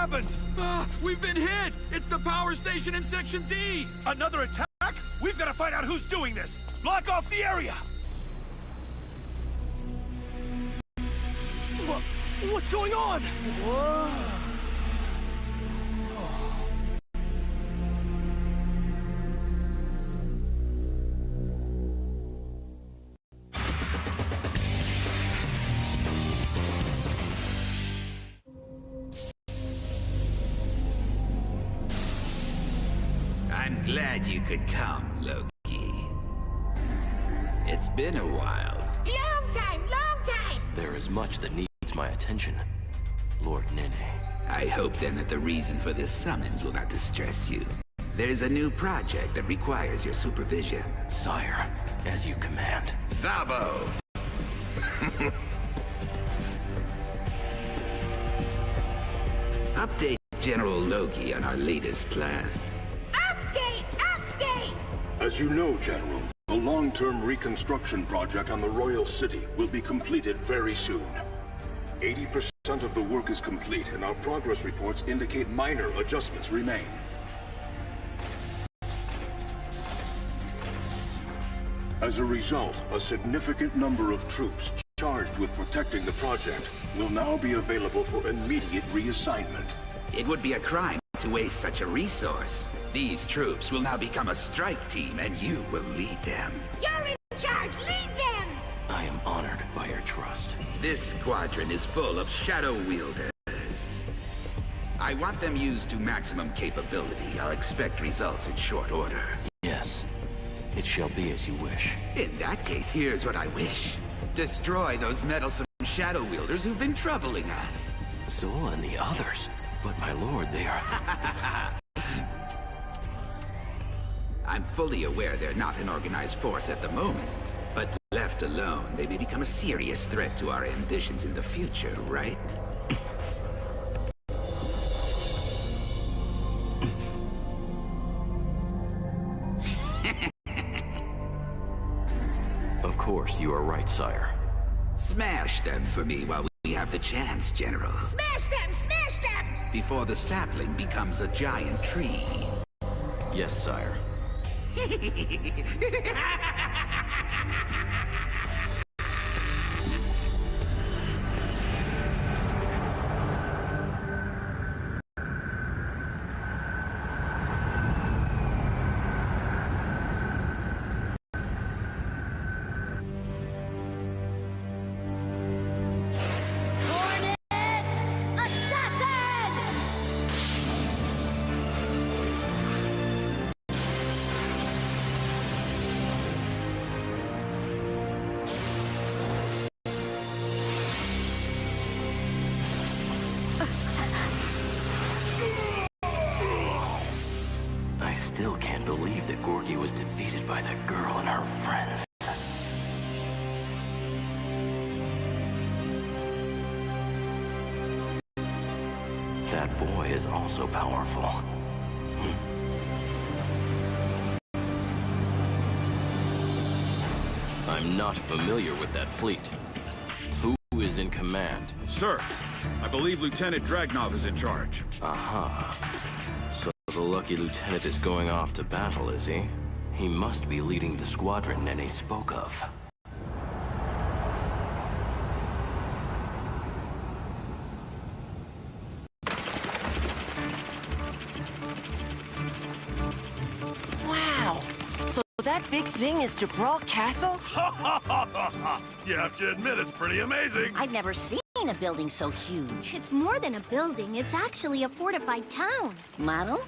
happened? We've been hit! It's the power station in Section D! Another attack? We've got to find out who's doing this! Block off the area! What's going on? Whoa. I'm glad you could come, Loki. It's been a while. Long time, long time! There is much that needs my attention, Lord Nene. I hope then that the reason for this summons will not distress you. There's a new project that requires your supervision. Sire, as you command. Zabo! Update General Loki on our latest plans. Update! Update! As you know, General, the long-term reconstruction project on the Royal City will be completed very soon. 80% of the work is complete, and our progress reports indicate minor adjustments remain. As a result, a significant number of troops charged with protecting the project will now be available for immediate reassignment. It would be a crime to waste such a resource. These troops will now become a strike team, and you will lead them. You're in charge! Lead them! I am honored by your trust. This squadron is full of shadow wielders. I want them used to maximum capability. I'll expect results in short order. Yes, it shall be as you wish. In that case, here's what I wish. Destroy those meddlesome shadow wielders who've been troubling us. Zola and the others. But my lord, they are... I'm fully aware they're not an organized force at the moment, but left alone, they may become a serious threat to our ambitions in the future, right? Of course, you are right, sire. Smash them for me while we have the chance, General. Smash them! Smash them! Before the sapling becomes a giant tree. Yes, sire. I still can't believe that Gorgie was defeated by that girl and her friends. That boy is also powerful. I'm not familiar with that fleet. Who is in command? Sir, I believe Lieutenant Dragnov is in charge. Aha. So the lucky lieutenant is going off to battle, is he? He must be leading the squadron Nene spoke of. Wow! So that big thing is Jabral Castle? You have to admit, it's pretty amazing. I've never seen a building so huge. It's more than a building. It's actually a fortified town. Model?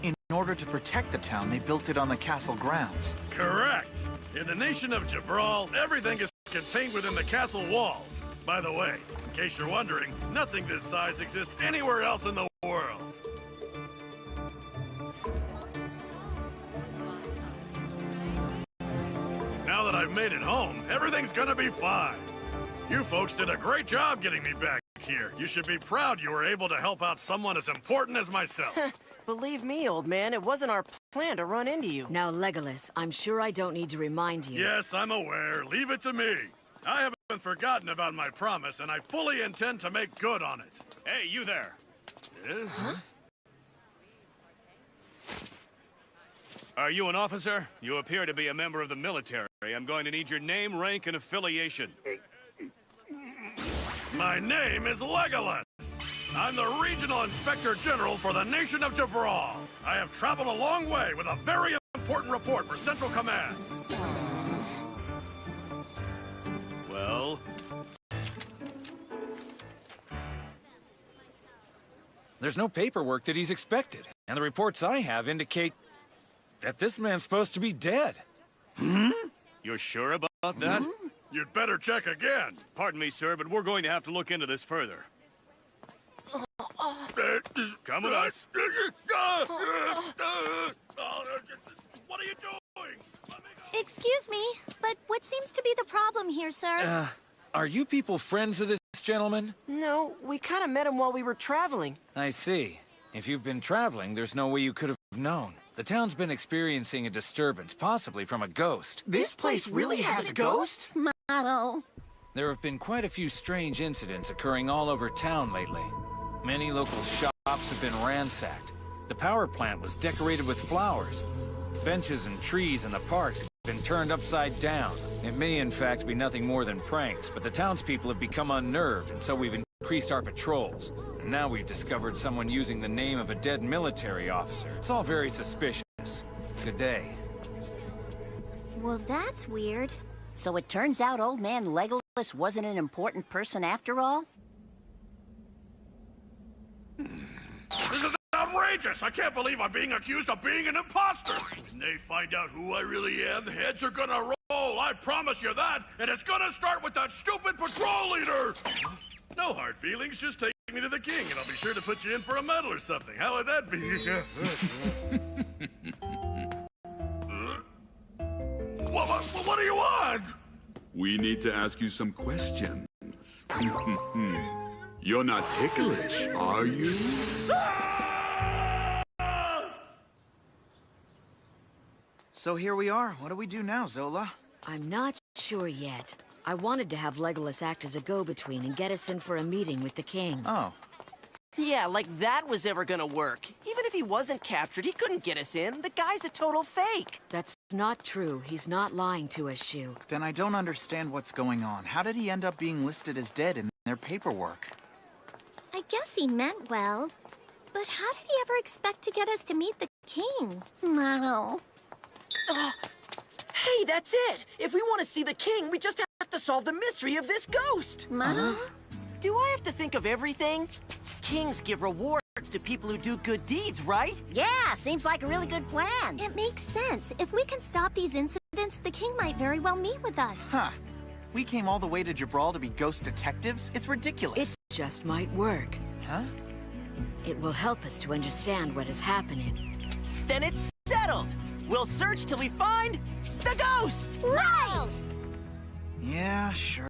In order to protect the town, they built it on the castle grounds. Correct. In the nation of Jabral, everything is contained within the castle walls. By the way, in case you're wondering, nothing this size exists anywhere else in the world. Now that I've made it home, everything's gonna be fine. You folks did a great job getting me back here. You should be proud you were able to help out someone as important as myself. Believe me, old man, it wasn't our plan to run into you. Now, Legolas, I'm sure I don't need to remind you. Yes, I'm aware. Leave it to me. I haven't forgotten about my promise, and I fully intend to make good on it. Hey, you there. Are you an officer? You appear to be a member of the military. I'm going to need your name, rank, and affiliation. My name is Legolas. I'm the Regional Inspector General for the nation of Jabral. I have traveled a long way with a very important report for Central Command. Well? There's no paperwork that he's expected, and the reports I have indicate that this man's supposed to be dead. You're sure about that? You'd better check again. Pardon me, sir, but we're going to have to look into this further. Come with us. What are you doing? Excuse me, but what seems to be the problem here, sir? Are you people friends of this gentleman? No, we kind of met him while we were traveling. I see. If you've been traveling, there's no way you could have known. The town's been experiencing a disturbance, possibly from a ghost. This place really has a ghost? Model. There have been quite a few strange incidents occurring all over town lately. Many local shops have been ransacked. The power plant was decorated with flowers. Benches and trees in the parks have been turned upside down. It may in fact be nothing more than pranks, but the townspeople have become unnerved, and so we've increased our patrols. And now we've discovered someone using the name of a dead military officer. It's all very suspicious. Good day. Well, that's weird. So it turns out old man Legolas wasn't an important person after all? This is outrageous! I can't believe I'm being accused of being an imposter! When they find out who I really am, heads are gonna roll, I promise you that! And it's gonna start with that stupid patrol leader! No hard feelings, just take me to the king and I'll be sure to put you in for a medal or something. How would that be? What do you want? We need to ask you some questions. You're not ticklish, are you? So here we are. What do we do now, Zola? I'm not sure yet. I wanted to have Legolas act as a go-between and get us in for a meeting with the king. Oh. Yeah, like that was ever gonna work. Even if he wasn't captured, he couldn't get us in. The guy's a total fake. That's not true. He's not lying to us, Shu. Then I don't understand what's going on. How did he end up being listed as dead in their paperwork? I guess he meant well. But how did he ever expect to get us to meet the king? Model. Hey, that's it! If we want to see the king, we just have to solve the mystery of this ghost! Model? Do I have to think of everything? Kings give rewards to people who do good deeds, right? Yeah, seems like a really good plan. It makes sense. If we can stop these incidents, the king might very well meet with us. Huh. We came all the way to Jabral to be ghost detectives? It's ridiculous. It just might work. Huh? It will help us to understand what is happening. Then it's settled! We'll search till we find the ghost! Right! Yeah, sure.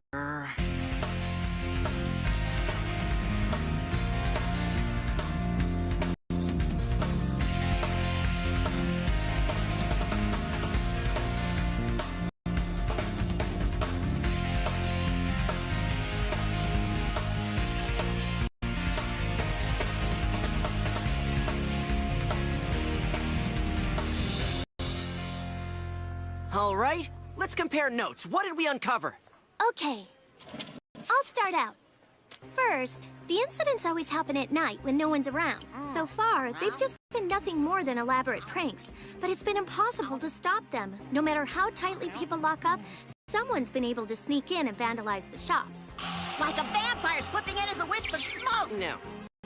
All right, let's compare notes. What did we uncover? Okay. I'll start out. First, the incidents always happen at night when no one's around. So far, they've just been nothing more than elaborate pranks. But it's been impossible to stop them. No matter how tightly people lock up, someone's been able to sneak in and vandalize the shops. Like a vampire slipping in as a wisp of smoke! No,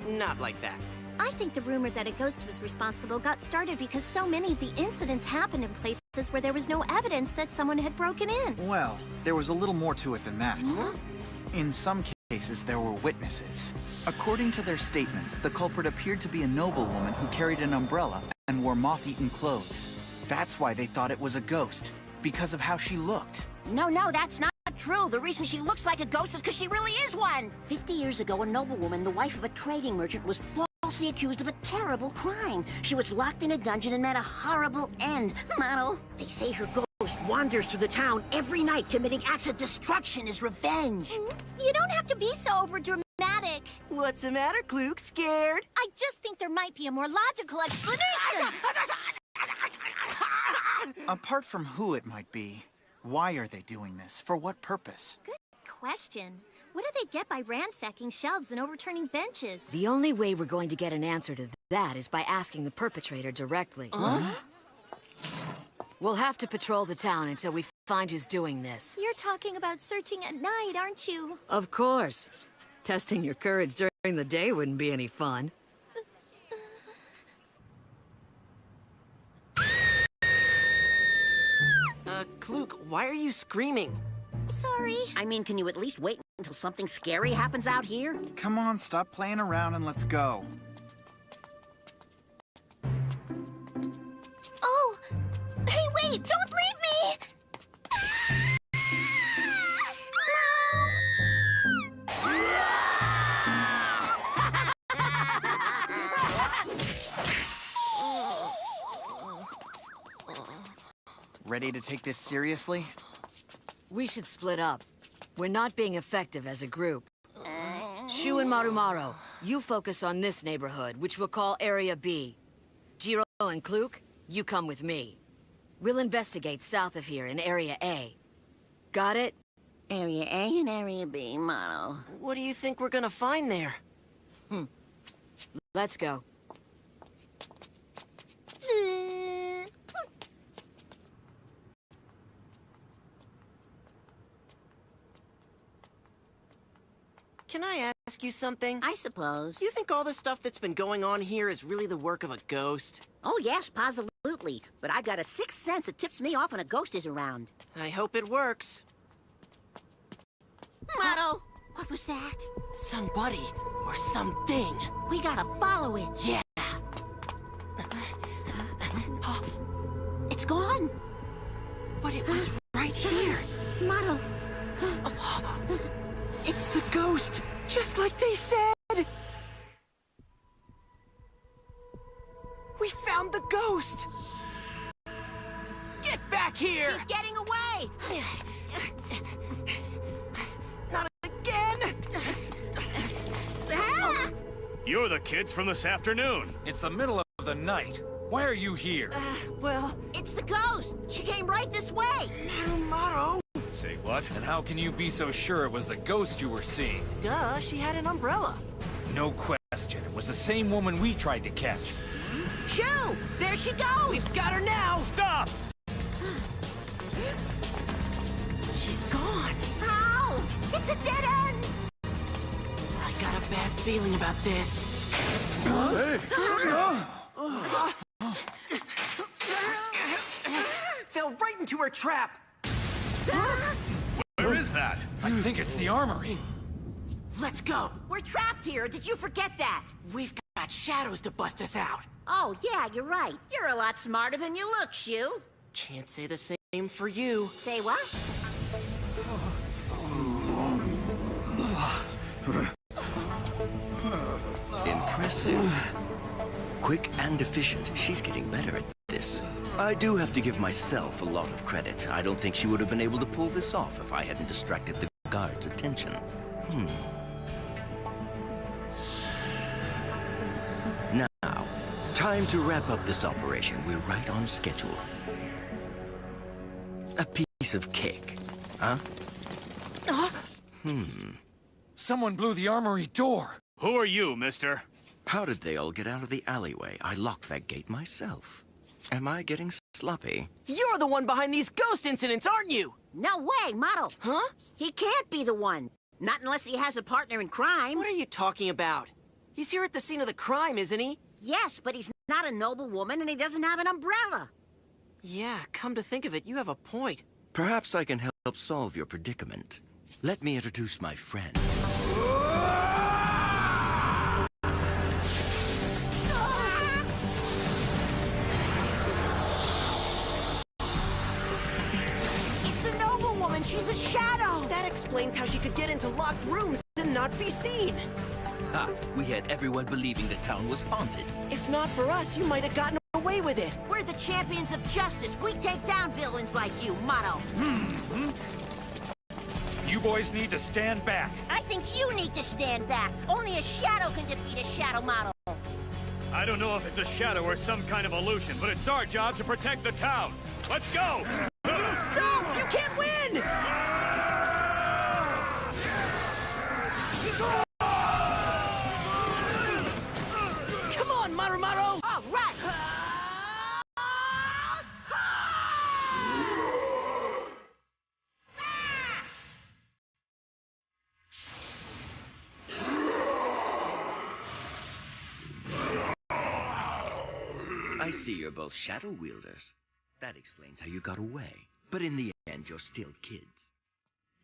not like that. I think the rumor that a ghost was responsible got started because so many of the incidents happened in places where there was no evidence that someone had broken in. Well, there was a little more to it than that. In some cases, there were witnesses. According to their statements, the culprit appeared to be a noblewoman who carried an umbrella and wore moth-eaten clothes. That's why they thought it was a ghost, because of how she looked. No, that's not true. The reason she looks like a ghost is because she really is one. 50 years ago, a noblewoman, the wife of a trading merchant, was falsely accused of a terrible crime. She was locked in a dungeon and met a horrible end. Model, they say her ghost wanders through the town every night, committing acts of destruction as revenge. You don't have to be so overdramatic. dramatic. What's the matter, Kluk? Scared? I just think there might be a more logical explanation. Apart from who it might be, why are they doing this? For what purpose? Good question. What do they get by ransacking shelves and overturning benches? The only way we're going to get an answer to that is by asking the perpetrator directly. We'll have to patrol the town until we find who's doing this. You're talking about searching at night, aren't you? Of course. Testing your courage during the day wouldn't be any fun. Kluk, why are you screaming? Sorry. I mean, can you at least wait until something scary happens out here? Come on, stop playing around and let's go. Oh! Hey, wait! Don't leave me! Ready to take this seriously? We should split up. We're not being effective as a group. Shu and Marumaro, you focus on this neighborhood, which we'll call Area B. Jiro and Kluk, you come with me. We'll investigate south of here in Area A. Got it? Area A and Area B, Mono. What do you think we're gonna find there? Let's go. Can I ask you something? I suppose. Do you think all the stuff that's been going on here is really the work of a ghost? Oh, yes, positively. But I've got a sixth sense that tips me off when a ghost is around. I hope it works. Mono, what was that? Somebody or something. We gotta follow it. Yeah. It's gone. But it was right here. Mono. It's the ghost, just like they said. We found the ghost. Get back here. She's getting away. Not again. You're the kids from this afternoon. It's the middle of the night. Why are you here? Well, it's the ghost. She came right this way. Marumaro. Say what? And how can you be so sure it was the ghost you were seeing? Duh, she had an umbrella. No question. It was the same woman we tried to catch. Shoo! There she goes! We've got her now! Stop! She's gone. How? It's a dead end! I got a bad feeling about this. Fell right into her trap. Where is that? I think it's the armory. Let's go. We're trapped here. Did you forget that? We've got shadows to bust us out. Oh, yeah, you're right. You're a lot smarter than you look, Shoo. Can't say the same for you. Say what? Impressive. Quick and efficient. She's getting better at this. I do have to give myself a lot of credit. I don't think she would have been able to pull this off if I hadn't distracted the guards' attention. Now, time to wrap up this operation. We're right on schedule. A piece of cake, huh? Someone blew the armory door. Who are you, mister? How did they all get out of the alleyway? I locked that gate myself. Am I getting sloppy? You're the one behind these ghost incidents, aren't you? No way, Model. Huh? He can't be the one. Not unless he has a partner in crime. What are you talking about? He's here at the scene of the crime, isn't he? Yes, but he's not a noble woman and he doesn't have an umbrella. Yeah, come to think of it, you have a point. Perhaps I can help solve your predicament. Let me introduce my friend. It's the noble woman. She's a shadow. That explains how she could get into locked rooms and not be seen. Ha! We had everyone believing the town was haunted. If not for us, you might have gotten away with it. We're the champions of justice. We take down villains like you, Mono. You boys need to stand back. I think you need to stand back. Only a shadow can defeat a shadow model. I don't know if it's a shadow or some kind of illusion, but it's our job to protect the town. Let's go! Stop! You can't win! Come on, Marumaru! All right! I see you're both shadow wielders. That explains how you got away. But in the end, you're still kids.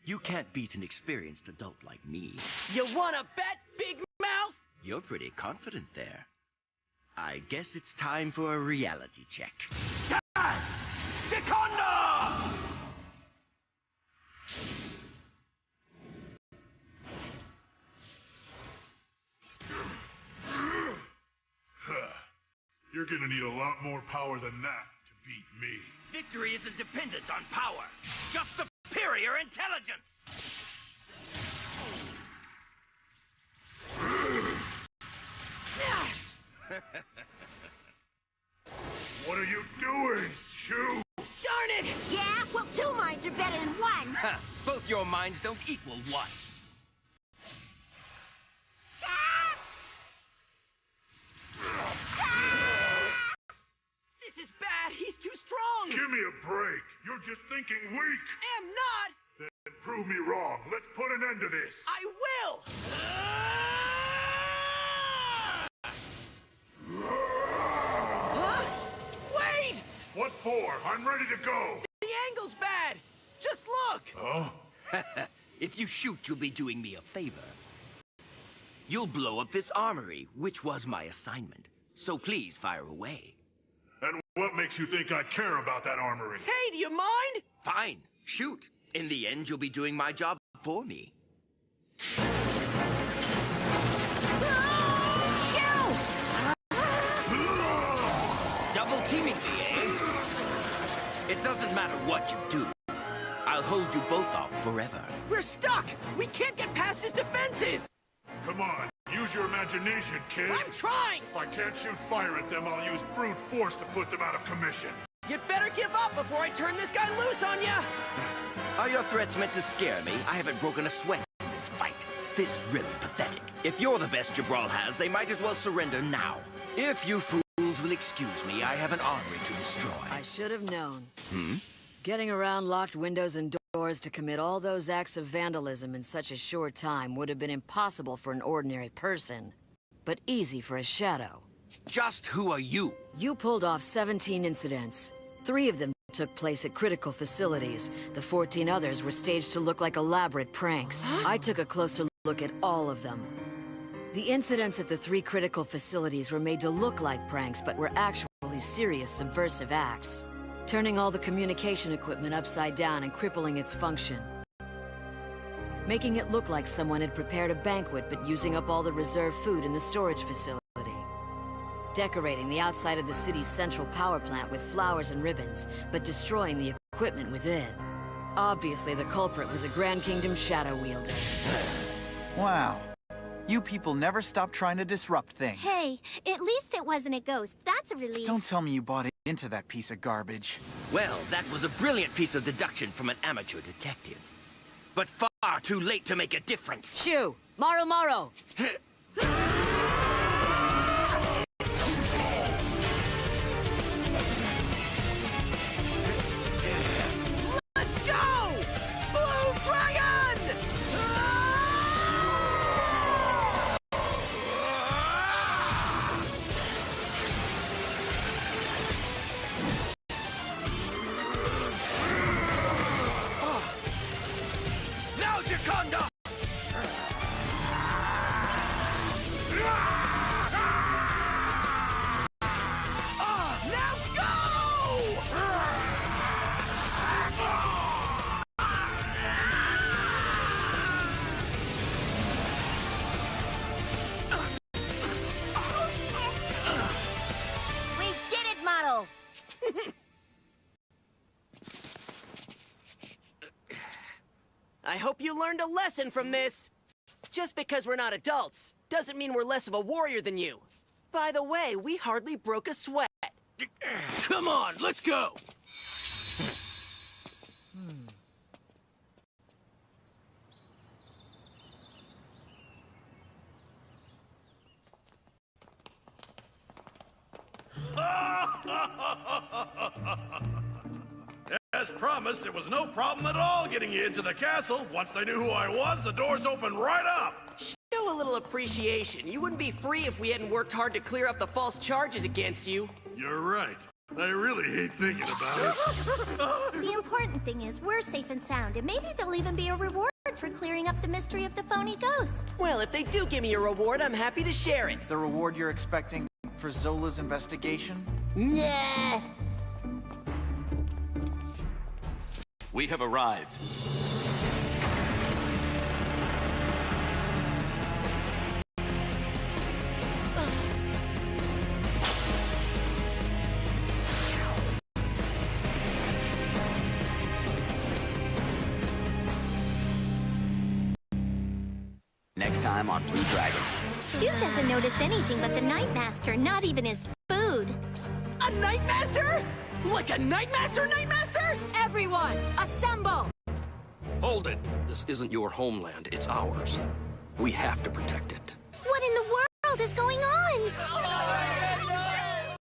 You can't beat an experienced adult like me. You wanna bet, Big Mouth? You're pretty confident there. I guess it's time for a reality check. Seconda! You're gonna need a lot more power than that to beat me. Victory isn't dependent on power, just superior intelligence! What are you doing, Shu? Darn it! Yeah? Well, two minds are better than one. Both your minds don't equal one. This is bad. He's too strong. Give me a break. You're just thinking weak. Am not. Then prove me wrong. Let's put an end to this. I will. Huh? Wait! What for? I'm ready to go. The angle's bad. Just look. Huh? If you shoot, you'll be doing me a favor. You'll blow up this armory, which was my assignment. So please fire away. And what makes you think I care about that armory? Hey, do you mind? Fine, shoot. In the end, you'll be doing my job for me. Double teaming me, eh? It doesn't matter what you do. I'll hold you both off forever. We're stuck. We can't get past his defenses. Come on, use your imagination, kid. I'm trying. If I can't shoot fire at them, I'll use brute force to put them out of commission. You better give up before I turn this guy loose on you. Are your threats meant to scare me? I haven't broken a sweat in this fight. This is really pathetic. If you're the best Jabral has, they might as well surrender now. If you fools will excuse me, I have an armory to destroy. I should have known. Getting around locked windows and doors to commit all those acts of vandalism in such a short time would have been impossible for an ordinary person, but easy for a shadow. Just who are you? You pulled off 17 incidents. 3 of them took place at critical facilities. The 14 others were staged to look like elaborate pranks. I took a closer look at all of them. The incidents at the 3 critical facilities were made to look like pranks, but were actually serious subversive acts. Turning all the communication equipment upside down and crippling its function. Making it look like someone had prepared a banquet, but using up all the reserved food in the storage facility. Decorating the outside of the city's central power plant with flowers and ribbons, but destroying the equipment within. Obviously, the culprit was a Grand Kingdom Shadow Wielder. Wow. You people never stop trying to disrupt things. Hey, at least it wasn't a ghost. That's a relief. Don't tell me you bought into that piece of garbage. Well, that was a brilliant piece of deduction from an amateur detective. But far too late to make a difference. Shu! Marumaru! Let's go! Blue Dragon! Now, Jaconda! Now go! We did it, model! I hope you learned a lesson from this. Just because we're not adults doesn't mean we're less of a warrior than you. By the way, we hardly broke a sweat. Come on, let's go! As promised, it was no problem at all getting you into the castle. Once they knew who I was, the doors opened right up. Show a little appreciation. You wouldn't be free if we hadn't worked hard to clear up the false charges against you. You're right. I really hate thinking about it. The important thing is we're safe and sound, and maybe there'll even be a reward for clearing up the mystery of the phony ghost. Well, if they do give me a reward, I'm happy to share it. The reward you're expecting for Zola's investigation? Nah. We have arrived. Next time on Blue Dragon. Shu doesn't notice anything but the Night Master, not even his food. A Night Master? Like a Night Master? Everyone, assemble! Hold it. This isn't your homeland, it's ours. We have to protect it. What in the world is going on?